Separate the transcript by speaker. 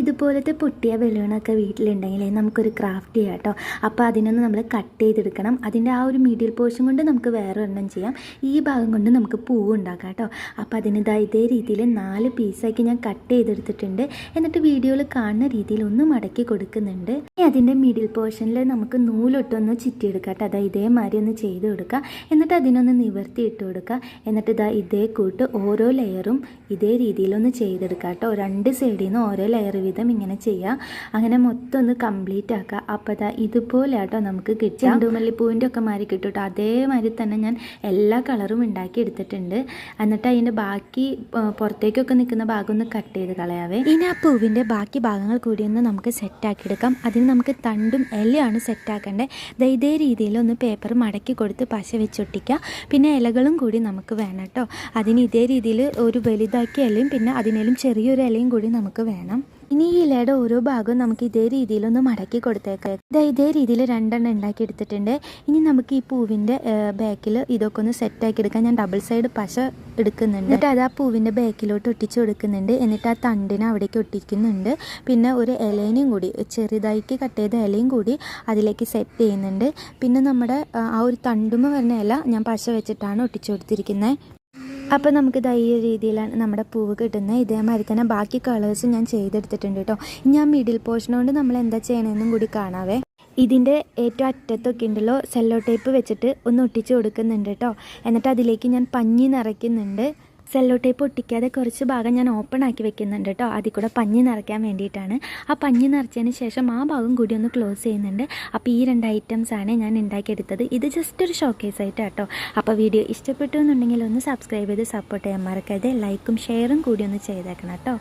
Speaker 1: ഇതുപോലത്തെ പൊട്ടിയ ബലൂണൊക്കെ വീട്ടിലുണ്ടെങ്കിൽ നമുക്കൊരു ക്രാഫ്റ്റ് ചെയ്യാം കേട്ടോ. അപ്പോൾ അതിനൊന്ന് നമ്മൾ കട്ട് ചെയ്തെടുക്കണം. അതിൻ്റെ ആ ഒരു മിഡിൽ പോർഷൻ കൊണ്ട് നമുക്ക് വേറെ ഒരെണ്ണം ചെയ്യാം. ഈ ഭാഗം കൊണ്ട് നമുക്ക് പൂവ് ഉണ്ടാക്കാം കേട്ടോ. അപ്പോൾ അതിന് ഇതേ രീതിയിൽ 4 പീസാക്കി ഞാൻ കട്ട് ചെയ്തെടുത്തിട്ടുണ്ട്. എന്നിട്ട് വീഡിയോയിൽ കാണുന്ന രീതിയിൽ ഒന്ന് മടക്കി കൊടുക്കുന്നുണ്ട്. ഇനി അതിൻ്റെ മിഡിൽ പോർഷനിൽ നമുക്ക് നൂലൊട്ടൊന്ന് ചുറ്റിയെടുക്കാം കേട്ടോ. ഇതേമാതിരി ഒന്ന് ചെയ്ത് കൊടുക്കുക. എന്നിട്ട് അതിനൊന്ന് നിവർത്തി ഇട്ട് കൊടുക്കുക. എന്നിട്ട് ഇതേ കൂട്ട് ഓരോ ലെയറും ഇതേ രീതിയിലൊന്ന് ചെയ്തെടുക്കുക കേട്ടോ. 2 സൈഡിൽ നിന്ന് ഓരോ ലെയർ വിധം ഇങ്ങനെ ചെയ്യുക. അങ്ങനെ മൊത്തം ഒന്ന് കംപ്ലീറ്റ് ആക്കുക. അപ്പോൾ ഇതുപോലെ ആട്ടോ നമുക്ക് കിട്ടുക. ചെണ്ടുമല്ലിപ്പൂവിൻ്റെ ഒക്കെ മാറി കിട്ടും കേട്ടോ. അതേമാതിരി തന്നെ ഞാൻ എല്ലാ കളറും ഉണ്ടാക്കി എടുത്തിട്ടുണ്ട്. എന്നിട്ട് അതിൻ്റെ ബാക്കി പുറത്തേക്കൊക്കെ നിൽക്കുന്ന ഭാഗം ഒന്ന് കട്ട് ചെയ്ത് കളയാവേ. ഇനി ആ പൂവിൻ്റെ ബാക്കി ഭാഗങ്ങൾ കൂടി ഒന്ന് നമുക്ക് സെറ്റാക്കി എടുക്കാം. അതിന് നമുക്ക് തണ്ടും ഇലയാണ് സെറ്റാക്കേണ്ടത്. ഇതേ രീതിയിൽ ഒന്ന് പേപ്പർ മടക്കി കൊടുത്ത് പശ വെച്ചൊട്ടിക്കുക. പിന്നെ ഇലകളും കൂടി നമുക്ക് വേണം കേട്ടോ. അതിന് ഇതേ രീതിയിൽ ഒരു വലുതാക്കിയ ഇലയും പിന്നെ അതിനേലും ചെറിയൊരു ഇലയും കൂടി നമുക്ക് വേണം. ഇനി ഈ ഇലയുടെ ഓരോ ഭാഗവും നമുക്ക് ഇതേ രീതിയിലൊന്ന് മടക്കി കൊടുത്തേക്കാം. ഇതേ രീതിയിൽ 2 എണ്ണം ഉണ്ടാക്കി എടുത്തിട്ടുണ്ട്. ഇനി നമുക്ക് ഈ പൂവിൻ്റെ ബാക്കിൽ ഇതൊക്കെ ഒന്ന് സെറ്റാക്കി എടുക്കാം. ഞാൻ ഡബിൾ സൈഡ് പശ എടുക്കുന്നുണ്ട്. എന്നിട്ട് ആ പൂവിൻ്റെ ബാക്കിലോട്ട് ഒട്ടിച്ച് കൊടുക്കുന്നുണ്ട്. എന്നിട്ട് ആ തണ്ടിനെ അവിടേക്ക് ഒട്ടിക്കുന്നുണ്ട്. പിന്നെ ഒരു ഇലയും കൂടി ചെറുതാക്കി കട്ട് ചെയ്ത ഇലയും കൂടി അതിലേക്ക് സെറ്റ് ചെയ്യുന്നുണ്ട്. പിന്നെ നമ്മുടെ ആ ഒരു തണ്ടുമ വരുന്ന ഇല ഞാൻ പശ വെച്ചിട്ടാണ് ഒട്ടിച്ചു കൊടുത്തിരിക്കുന്നത്. അപ്പോൾ നമുക്ക് ഈ രീതിയിലാണ് നമ്മുടെ പൂവ് കിട്ടുന്നത്. ഇതേമാതിരി തന്നെ ബാക്കി കളേഴ്സ് ഞാൻ ചെയ്തെടുത്തിട്ടുണ്ട് കേട്ടോ. ഇനി ആ മിഡിൽ പോർഷൻ കൊണ്ട് നമ്മൾ എന്താ ചെയ്യണമെന്നും കൂടി കാണാവേ. ഇതിൻ്റെ ഏറ്റവും അറ്റത്തൊക്കെ ഉണ്ടല്ലോ സെല്ലോ ടേപ്പ് വെച്ചിട്ട് ഒന്ന് ഒട്ടിച്ച് കൊടുക്കുന്നുണ്ട് കേട്ടോ. എന്നിട്ട് അതിലേക്ക് ഞാൻ പഞ്ഞി നിറയ്ക്കുന്നുണ്ട്. സെല്ലോ ടേപ്പ് ഒട്ടിക്കാതെ കുറച്ച് ഭാഗം ഞാൻ ഓപ്പൺ ആക്കി വെക്കുന്നുണ്ട് കേട്ടോ. അതിൽ കൂടെ പഞ്ഞി നിറയ്ക്കാൻ വേണ്ടിയിട്ടാണ്. ആ പഞ്ഞി നിറച്ചതിന് ശേഷം ആ ഭാഗം കൂടി ഒന്ന് ക്ലോസ് ചെയ്യുന്നുണ്ട്. അപ്പോൾ ഈ 2 ഐറ്റംസാണ് ഞാൻ ഉണ്ടാക്കിയെടുത്തത്. ഇത് ജസ്റ്റ് ഒരു ഷോക്കേസ് ആയിട്ട് കേട്ടോ. അപ്പോൾ വീഡിയോ ഇഷ്ടപ്പെട്ടു എന്നുണ്ടെങ്കിൽ ഒന്ന് സബ്സ്ക്രൈബ് ചെയ്ത് സപ്പോർട്ട് ചെയ്യാൻ മറക്കരുത്. ലൈക്കും ഷെയറും കൂടി ഒന്ന് ചെയ്തേക്കണം കേട്ടോ.